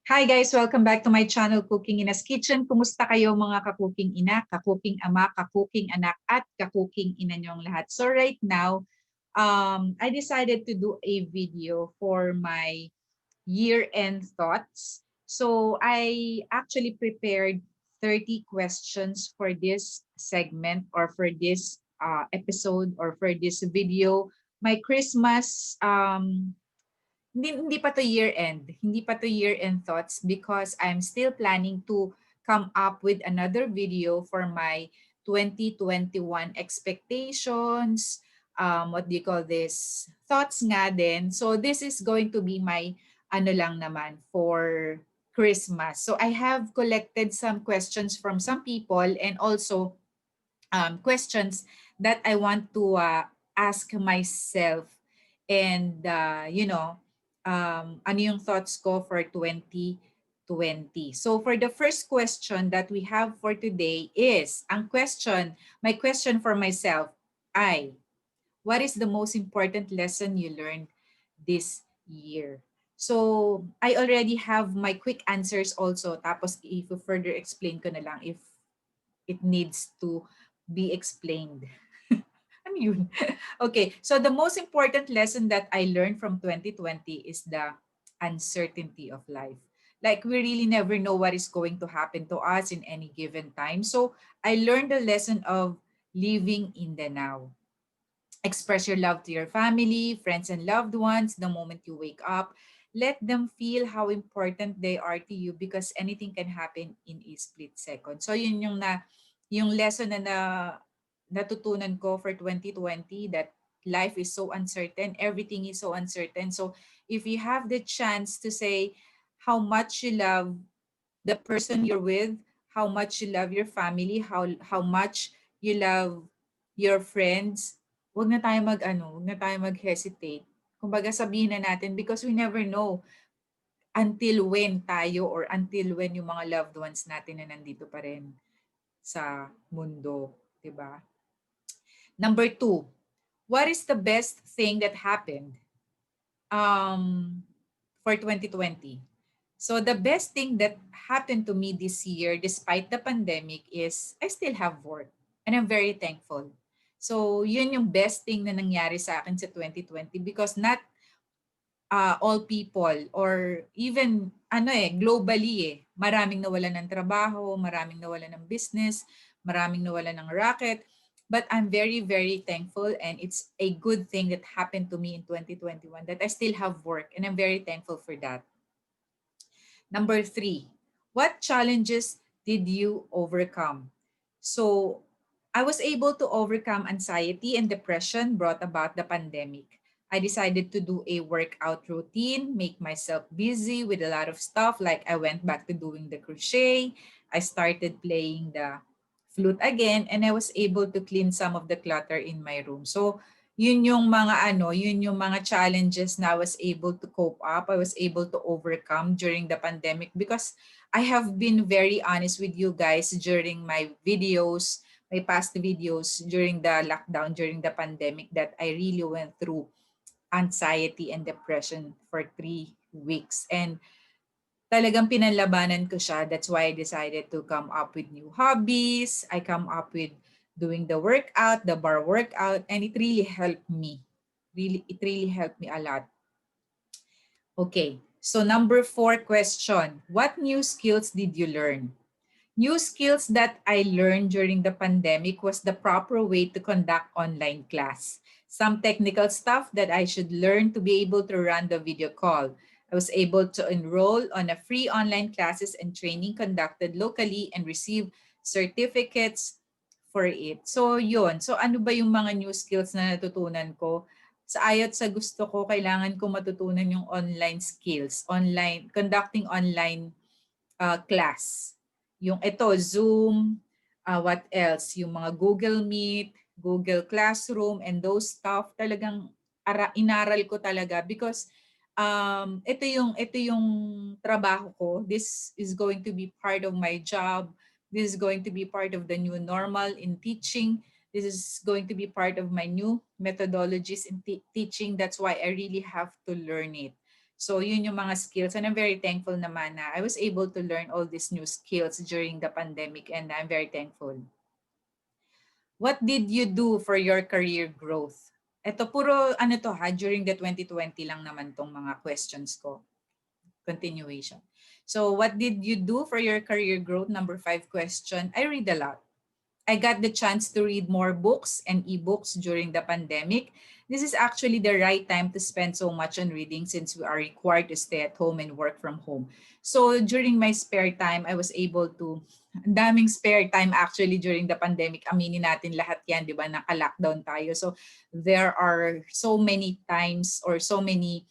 Hi guys! Welcome back to my channel, Cooking Ina's Kitchen. Kumusta kayo mga kakuking ina, kakuking ama, kakuking anak, at kakuking ina niyong lahat? So right now, I decided to do a video for my year-end thoughts. So I actually prepared 30 questions for this segment or for this episode or for this video. My Christmas hindi pa to year end. Hindi pa to year end thoughts because I'm still planning to come up with another video for my 2021 expectations. What do you call this? Thoughts nga din. So this is going to be my ano lang naman for Christmas. So I have collected some questions from some people and also questions that I want to ask myself and ano yung thoughts ko for 2020. So for the first question that we have for today is, my question for myself ay, what is the most important lesson you learned this year? So I already have my quick answers also, tapos if further explain ko na lang if it needs to be explained. Ano yun? Okay, so the most important lesson that I learned from 2020 is the uncertainty of life. Like we really never know what is going to happen to us in any given time. So I learned the lesson of living in the now. Express your love to your family, friends, and loved ones the moment you wake up. Let them feel how important they are to you because anything can happen in a split second. So yun yung lesson na natutunan ko for 2020, that life is so uncertain, everything is so uncertain. So if you have the chance to say how much you love the person you're with, how much you love your family, how much you love your friends, wag na tayo mag-hesitate. Kumbaga sabihin na natin because we never know until when tayo or until when yung mga loved ones natin na nandito pa rin sa mundo, 'di ba? Number 2, what is the best thing that happened for 2020? So the best thing that happened to me this year, despite the pandemic, is I still have work. And I'm very thankful. So yun yung best thing na nangyari sa akin sa 2020 because not all people or even globally maraming nawalan ng trabaho, maraming nawalan ng business, maraming nawalan ng racket. But I'm very, very thankful and it's a good thing that happened to me in 2021 that I still have work and I'm very thankful for that. Number 3, what challenges did you overcome? So I was able to overcome anxiety and depression brought about the pandemic. I decided to do a workout routine, make myself busy with a lot of stuff. Like I went back to doing the crochet. I started playing the flute again and I was able to clean some of the clutter in my room. So yun yung mga challenges na I was able to cope up, I was able to overcome during the pandemic because I have been very honest with you guys during my videos, my past videos during the lockdown, during the pandemic, that I really went through anxiety and depression for 3 weeks. And talagang pinanlabanan ko siya. That's why I decided to come up with new hobbies. I come up with doing the workout, the bar workout, and it really helped me. It really helped me a lot. Okay, so number 4 question. What new skills did you learn? New skills that I learned during the pandemic was the proper way to conduct online class. Some technical stuff that I should learn to be able to run the video call. I was able to enroll on a free online classes and training conducted locally and receive certificates for it. So yun. So ano ba yung mga new skills na natutunan ko? Sa ayat sa gusto ko, kailangan ko matutunan yung online skills, conducting online class. Yung ito, Zoom, what else? Yung mga Google Meet, Google Classroom, and those stuff, talagang inaral ko talaga because ito yung trabaho ko. This is going to be part of my job. This is going to be part of the new normal in teaching. This is going to be part of my new methodologies in teaching. That's why I really have to learn it. So yun yung mga skills, and I'm very thankful naman na I was able to learn all these new skills during the pandemic, and I'm very thankful. What did you do for your career growth? Ito puro ano to ha, during the 2020 lang naman tong mga questions ko. Continuation. So what did you do for your career growth? Number 5 question. I read a lot. I got the chance to read more books and ebooks during the pandemic. This is actually the right time to spend so much on reading since we are required to stay at home and work from home. So during my spare time, I was able to, ang daming spare time actually during the pandemic. Aminin natin lahat yan, di ba? Naka-lockdown tayo. So there are so many times or so many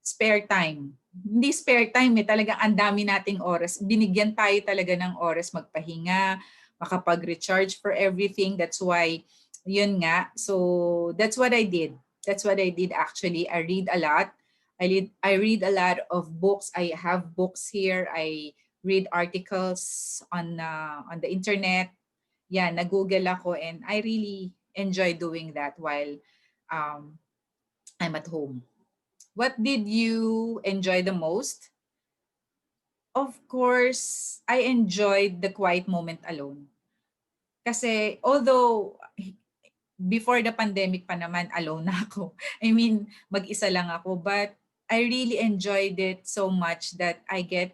spare time. Hindi spare time eh, talagang ang dami nating oras. Binigyan tayo talaga ng oras magpahinga, makapag-recharge for everything. That's why, yun nga. So, that's what I did. That's what I did actually. I read a lot. I read a lot of books. I have books here. I read articles on the internet. Yeah, nag-Google ako, and I really enjoy doing that while um, I'm at home. What did you enjoy the most? Of course, I enjoyed the quiet moment alone. Kasi although before the pandemic pa naman, alone na ako. I mean, mag-isa lang ako. But I really enjoyed it so much that I get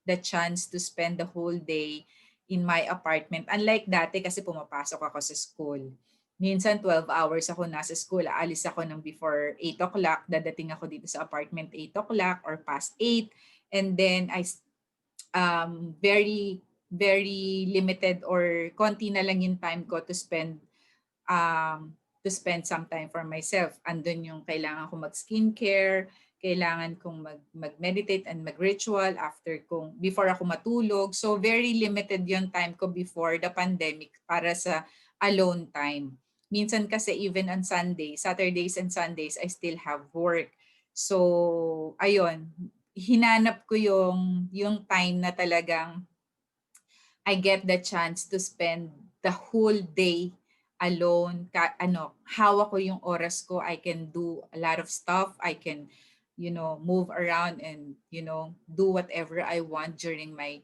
the chance to spend the whole day in my apartment. Unlike dati kasi pumapasok ako sa school. Minsan 12 hours ako nasa school. Aalis ako ng before 8 o'clock. Dadating ako dito sa apartment 8 o'clock or past 8. And then very, very limited or konti na lang yung time ko to spend some time for myself. Andun yung kailangan ko mag-skincare, kailangan kong mag-meditate and mag-ritual before ako matulog. So very limited yung time ko before the pandemic para sa alone time. Minsan kasi even on Sundays, Saturdays and Sundays, I still have work. So, ayun, hinanap ko yung time na talagang I get the chance to spend the whole day alone. Hawak ko yung oras ko. I can do a lot of stuff. I can, move around and, do whatever I want during my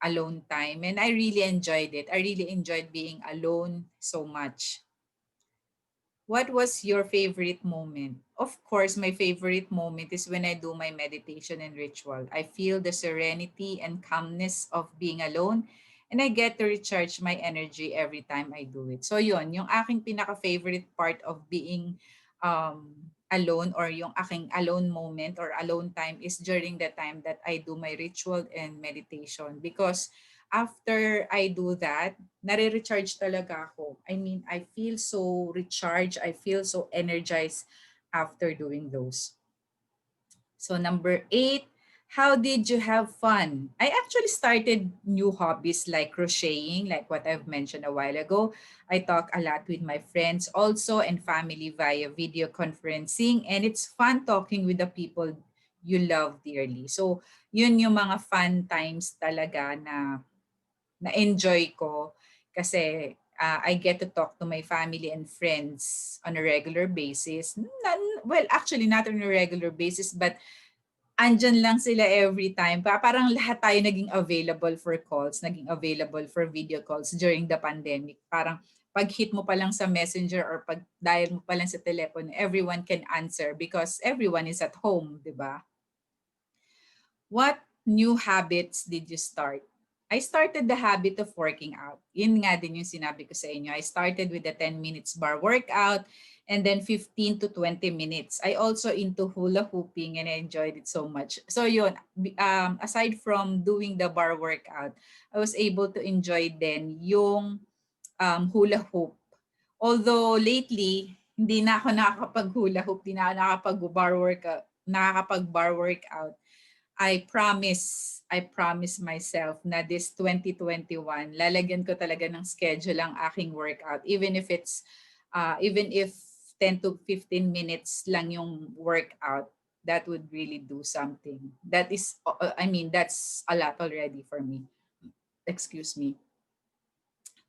alone time. And I really enjoyed it. I really enjoyed being alone so much. What was your favorite moment? Of course, my favorite moment is when I do my meditation and ritual. I feel the serenity and calmness of being alone, and I get to recharge my energy every time I do it. So yun, yung aking pinaka-favorite part of being alone, or yung aking alone moment or alone time, is during the time that I do my ritual and meditation, because after I do that, nare-recharge talaga ako. I mean, I feel so recharged. I feel so energized after doing those. So number 8, how did you have fun? I actually started new hobbies like crocheting, like what I've mentioned a while ago. I talk a lot with my friends also and family via video conferencing, and it's fun talking with the people you love dearly. So yun yung mga fun times talaga na-enjoy ko kasi I get to talk to my family and friends on a regular basis. Well, actually not on a regular basis, but andyan lang sila every time. Parang lahat tayo naging available for calls, naging available for video calls during the pandemic. Parang pag hit mo pa lang sa messenger or pag dial mo pa lang sa telephone, everyone can answer because everyone is at home, di ba? What new habits did you start? I started the habit of working out. Yun nga din yung sinabi ko sa inyo. I started with the 10 minutes bar workout and then 15 to 20 minutes. I also into hula hooping and I enjoyed it so much. So yun, aside from doing the bar workout, I was able to enjoy then yung hula hoop. Although lately, hindi na ako nakakapag-hula hoop, hindi na ako nakakapag-bar workout. I promise myself na this 2021, lalagyan ko talaga ng schedule ang aking workout. Even if 10 to 15 minutes lang yung workout, that would really do something. That's a lot already for me. Excuse me.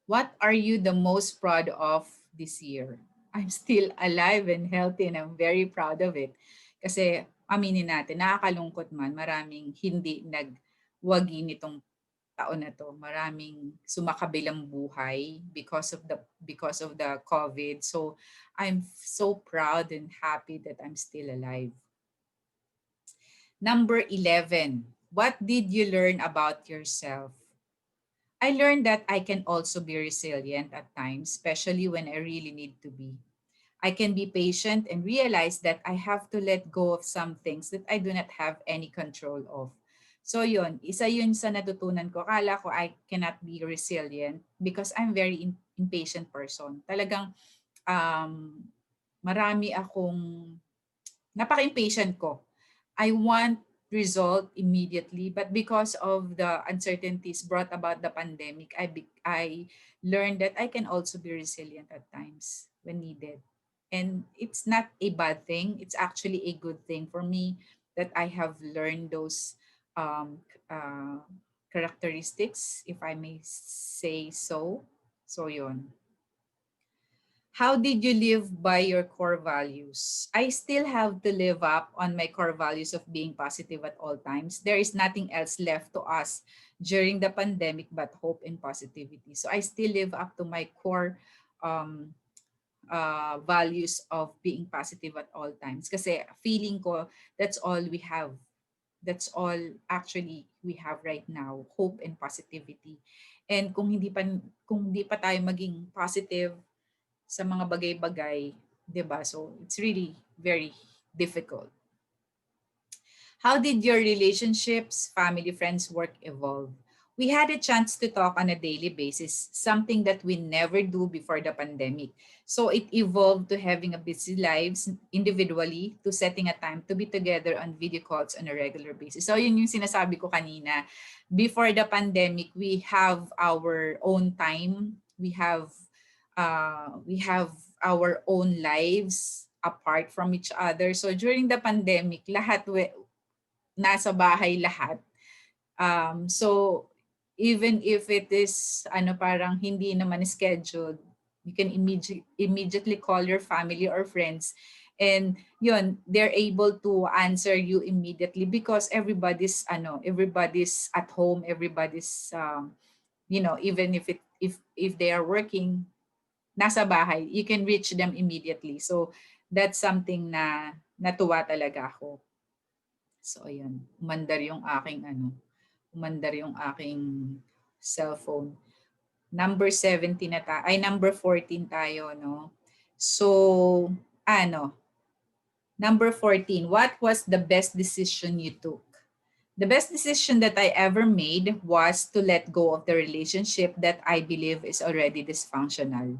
What are you the most proud of this year? I'm still alive and healthy and I'm very proud of it. Kasi aminin natin, nakakalungkot man, maraming hindi nagwagi nitong taon na to. Maraming sumakabilang buhay because of the COVID. So I'm so proud and happy that I'm still alive. Number 11, what did you learn about yourself? I learned that I can also be resilient at times, especially when I really need to be. I can be patient and realize that I have to let go of some things that I do not have any control of. So yun, isa yun sa natutunan ko. Akala ko I cannot be resilient because I'm very impatient person. Talagang um, marami akong napaka-impatient ko. I want result immediately, but because of the uncertainties brought about the pandemic, I learned that I can also be resilient at times when needed. And it's not a bad thing. It's actually a good thing for me that I have learned those um, uh, characteristics, if I may say so. So yun. How did you live by your core values? I still have to live up on my core values of being positive at all times. There is nothing else left to us during the pandemic but hope and positivity. So I still live up to my core um, values of being positive at all times. Kasi feeling ko, that's all we have. That's all actually we have right now, hope and positivity. And kung hindi pa tayo maging positive sa mga bagay-bagay, 'di ba? So it's really very difficult. How did your relationships, family, friends, work evolve? We had a chance to talk on a daily basis, something that we never do before the pandemic. So it evolved to having a busy lives individually to setting a time to be together on video calls on a regular basis. So yun yung sinasabi ko kanina. Before the pandemic, we have our own time. We have our own lives apart from each other. So during the pandemic, nasa bahay lahat. So even if it is parang hindi naman scheduled, you can immediately call your family or friends, and yun, they're able to answer you immediately because everybody's at home, everybody's even if they are working nasa bahay, you can reach them immediately. So that's something na natuwa talaga ako. So ayun, umandar yung aking cellphone. Number 17 na number 14 tayo, no? So, number 14, what was the best decision you took? The best decision that I ever made was to let go of the relationship that I believe is already dysfunctional.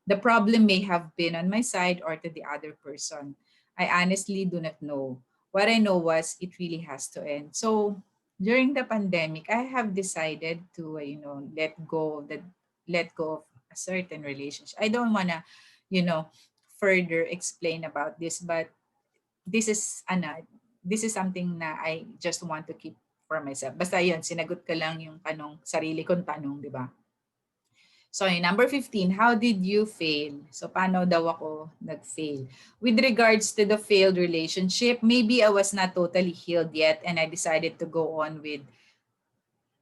The problem may have been on my side or to the other person. I honestly do not know. What I know was it really has to end. So during the pandemic, I have decided to, let go of a certain relationship. I don't wanna, you know, further explain about this, but this is this is something na I just want to keep for myself. Basta yun, sinagot ko lang yung sarili kong tanong, di ba? So, number 15, how did you fail? So, paano daw ako nag-fail? With regards to the failed relationship, maybe I was not totally healed yet and I decided to go on with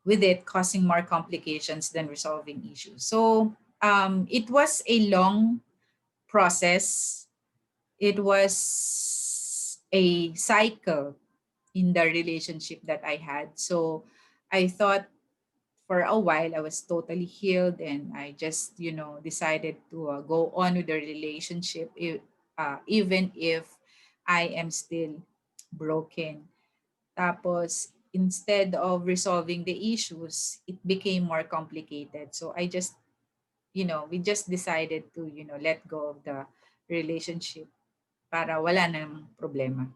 it, causing more complications than resolving issues. So, it was a long process. It was a cycle in the relationship that I had. So I thought for a while I was totally healed and I just, decided to go on with the relationship even if I am still broken. Tapos instead of resolving the issues, it became more complicated. So we just decided to, let go of the relationship para wala nang problema.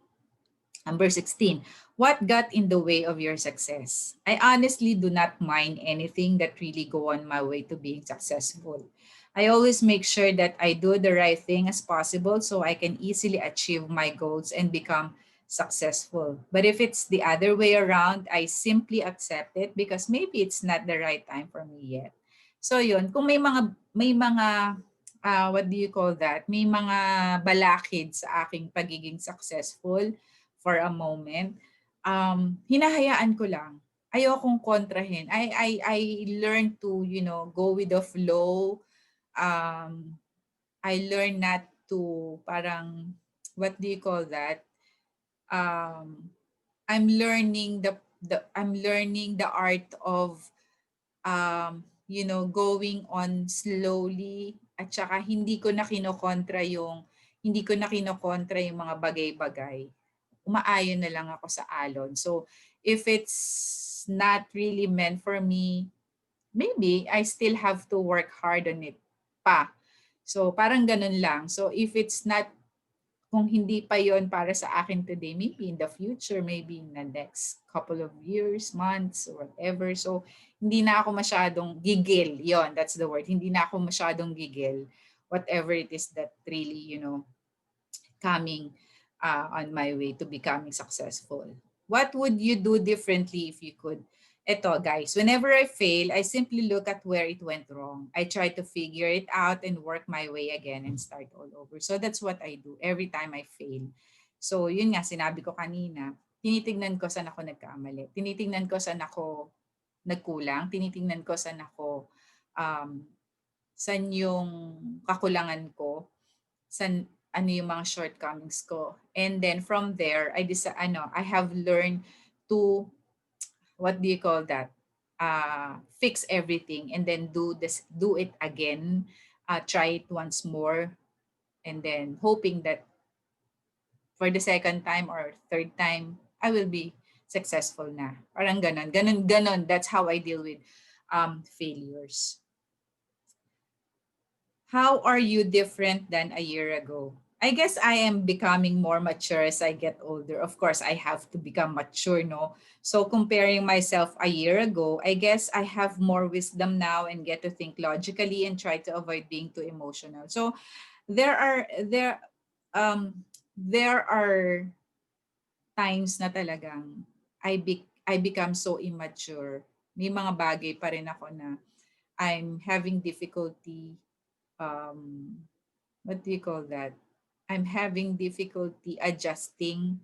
Number 16, what got in the way of your success? I honestly do not mind anything that really go on my way to being successful. I always make sure that I do the right thing as possible so I can easily achieve my goals and become successful. But if it's the other way around, I simply accept it because maybe it's not the right time for me yet. So yun, kung may mga what do you call that? May mga balakid sa aking pagiging successful for a moment. Hinahayaan ko lang. Ayokong kontrahin. I learn to, go with the flow. Um, I learn not to parang, what do you call that? Um, I'm learning the art of going on slowly at saka hindi ko na kinokontra yung mga bagay-bagay. Umaayon na lang ako sa alon. So if it's not really meant for me, maybe I still have to work hard on it pa. So parang ganun lang. So if it's not kung hindi pa yon para sa akin today, maybe in the future, maybe in the next couple of years, months, or whatever. So, hindi na ako masyadong gigil. Yon, that's the word. Hindi na ako masyadong gigil. Whatever it is that really, coming on my way to becoming successful. What would you do differently if you could? Eto guys, whenever I fail, I simply look at where it went wrong. I try to figure it out and work my way again and start all over. So that's what I do every time I fail. So yun nga, sinabi ko kanina, tinitingnan ko saan ako nagkamali. Tinitingnan ko saan ako nagkulang. Tinitingnan ko um, saan yung kakulangan ko, san ano yung mga shortcomings ko. And then from there, I have learned to, what do you call that? Fix everything and then do it again, try it once more, and then hoping that for the second time or third time, I will be successful na. Parang ganon, ganon, ganon. That's how I deal with failures. How are you different than a year ago? I guess I am becoming more mature as I get older. Of course, I have to become mature, no? So comparing myself a year ago, I guess I have more wisdom now and get to think logically and try to avoid being too emotional. So there are there there are times na talagang I become so immature. May mga bagay pa rin ako na I'm having difficulty, um what do you call that? I'm having difficulty adjusting,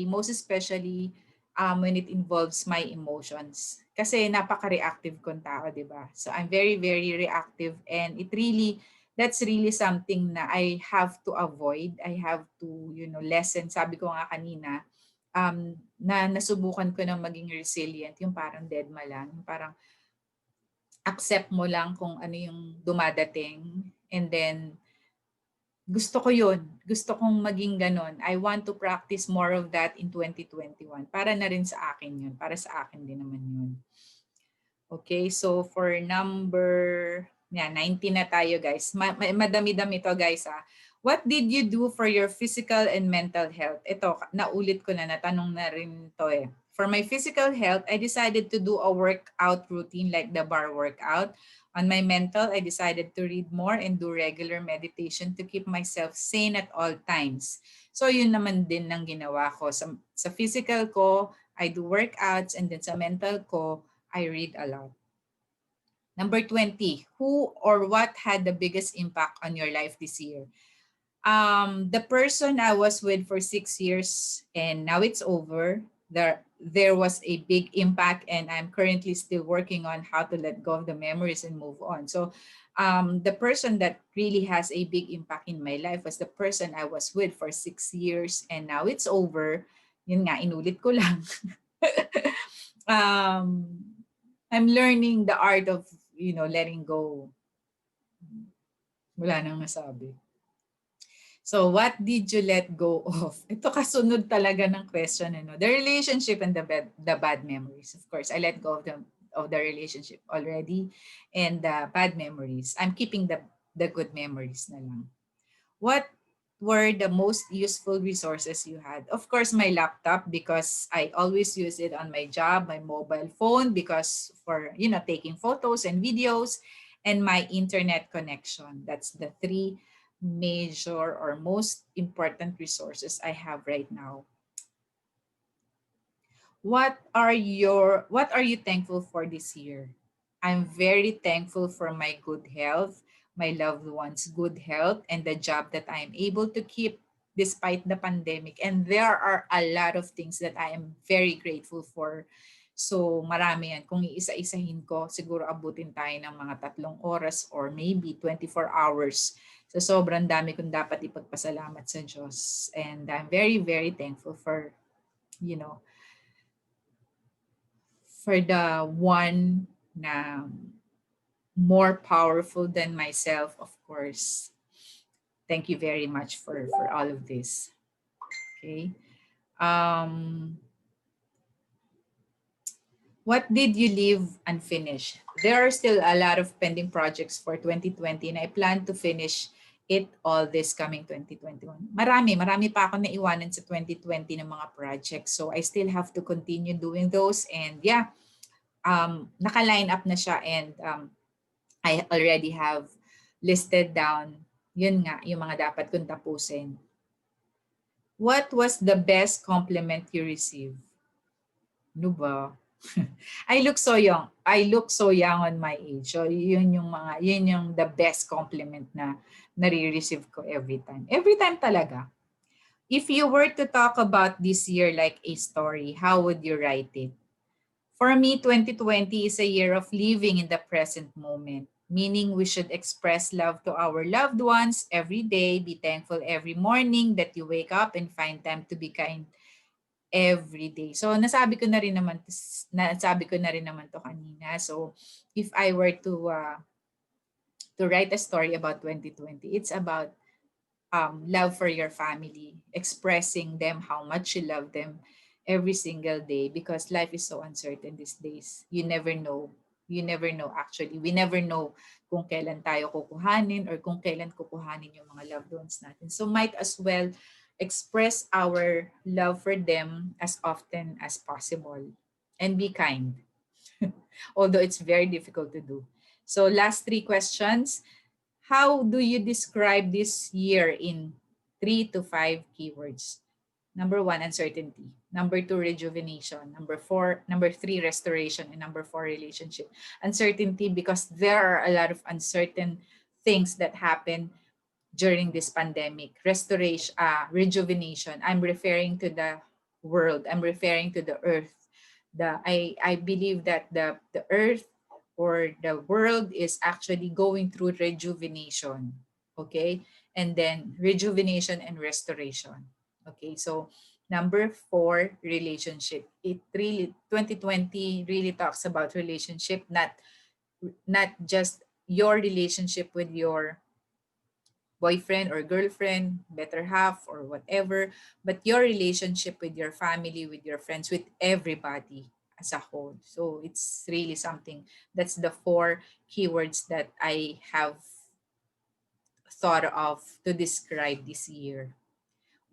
most especially when it involves my emotions. Kasi napaka-reactive kong tao, di ba? So I'm very, very reactive and that's really something na I have to avoid. I have to, lessen. Sabi ko nga kanina, na nasubukan ko na maging resilient, yung parang deadma lang, yung parang accept mo lang kung ano yung dumadating and then gusto ko yun. Gusto kong maging ganon. I want to practice more of that in 2021. Para na rin sa akin yun. Para sa akin din naman yun. Okay, so for number 19 na tayo guys. Madami-dami to guys ah. What did you do for your physical and mental health? Ito, naulit ko na, natanong na rin to eh. For my physical health, I decided to do a workout routine like the bar workout. On my mental, I decided to read more and do regular meditation to keep myself sane at all times. So yun naman din ang ginawa ko. Sa physical ko, I do workouts and then sa mental ko, I read a lot. Number 20, who or what had the biggest impact on your life this year? The person I was with for 6 years and now it's over. There was a big impact and I'm currently still working on how to let go of the memories and move on. So the person that really has a big impact in my life was the person I was with for 6 years and now it's over. Yun nga, inulit ko lang. um, I'm learning the art of, letting go. Wala nang masabi. So what did you let go of? Ito kasunod talaga ng question, the relationship and the bad memories. Of course, I let go of the relationship already and the bad memories. I'm keeping the good memories na lang. What were the most useful resources you had? Of course, my laptop because I always use it on my job, my mobile phone because for, taking photos and videos, and my internet connection. That's the three major or most important resources I have right now. What are you thankful for this year? I'm very thankful for my good health, my loved ones good health and the job that I am able to keep despite the pandemic. And there are a lot of things that I am very grateful for. So marami yan. Kung iisa-isahin ko, siguro abutin tayo ng mga 3 oras or maybe 24 hours. So sobrang dami kong dapat ipagpasalamat sa Diyos. And I'm very, very thankful for, you know, for the one na more powerful than myself, of course. Thank you very much for all of this. Okay. Um, what did you leave unfinished? There are still a lot of pending projects for 2020 and I plan to finish it all this coming 2021. Marami pa ako naiwanan sa 2020 ng mga projects. So I still have to continue doing those. And yeah, naka-line up na siya and I already have listed down, yun nga, yung mga dapat kong tapusin. What was the best compliment you received? Ano ba? I look so young. I look so young on my age. So yun yung the best compliment na nare-receive ko every time. Every time talaga. If you were to talk about this year like a story, how would you write it? For me, 2020 is a year of living in the present moment, meaning we should express love to our loved ones every day, be thankful every morning that you wake up and find time to be kind every day. So nasabi ko na rin naman to kanina. So if I were to write a story about 2020, it's about love for your family, expressing them how much you love them every single day because life is so uncertain these days. You never know. You never know actually. We never know kung kailan tayo kukuhanin or kung kailan kukuhanin yung mga loved ones natin. So might as well express our love for them as often as possible and be kind. Although it's very difficult to do. So last 3 questions. How do you describe this year in 3 to 5 keywords? Number 1, uncertainty. Number 2, rejuvenation. Number 3, restoration. And number 4, relationship. Uncertainty because there are a lot of uncertain things that happen during this pandemic. Restoration, rejuvenation. I'm referring to the world. I'm referring to the earth. I believe that the earth or the world is actually going through rejuvenation. Okay? And then rejuvenation and restoration. Okay, so number 4, relationship. It really 2020 really talks about relationship, not just your relationship with your boyfriend or girlfriend, better half or whatever, but your relationship with your family, with your friends, with everybody as a whole. So it's really something. That's the 4 keywords that I have thought of to describe this year.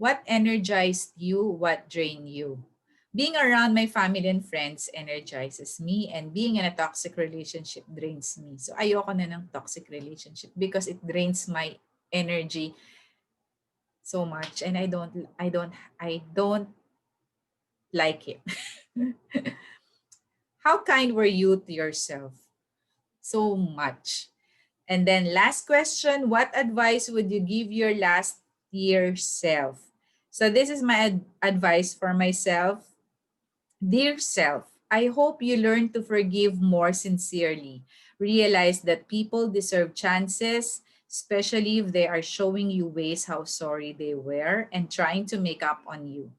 What energized you? What drained you? Being around my family and friends energizes me and being in a toxic relationship drains me. So ayoko na ng toxic relationship because it drains my energy so much and I don't like it. How kind were you to yourself? So much. And then last question, what advice would you give your last year self? So this is my advice for myself. Dear self, I hope you learn to forgive more sincerely. Realize that people deserve chances, especially if they are showing you ways how sorry they were and trying to make up on you.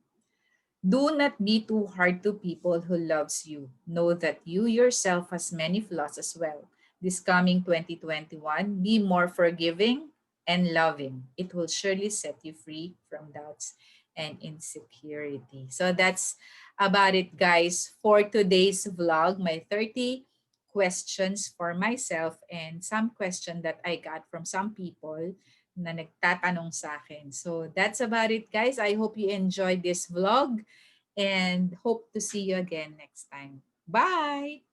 Do not be too hard to people who loves you. Know that you yourself has many flaws as well. This coming 2021, be more forgiving and loving. It will surely set you free from doubts and insecurity. So that's about it, guys, for today's vlog. My 30 questions for myself and some question that I got from some people na nagtatanong sa akin. So that's about it, guys. I hope you enjoyed this vlog and hope to see you again next time. Bye!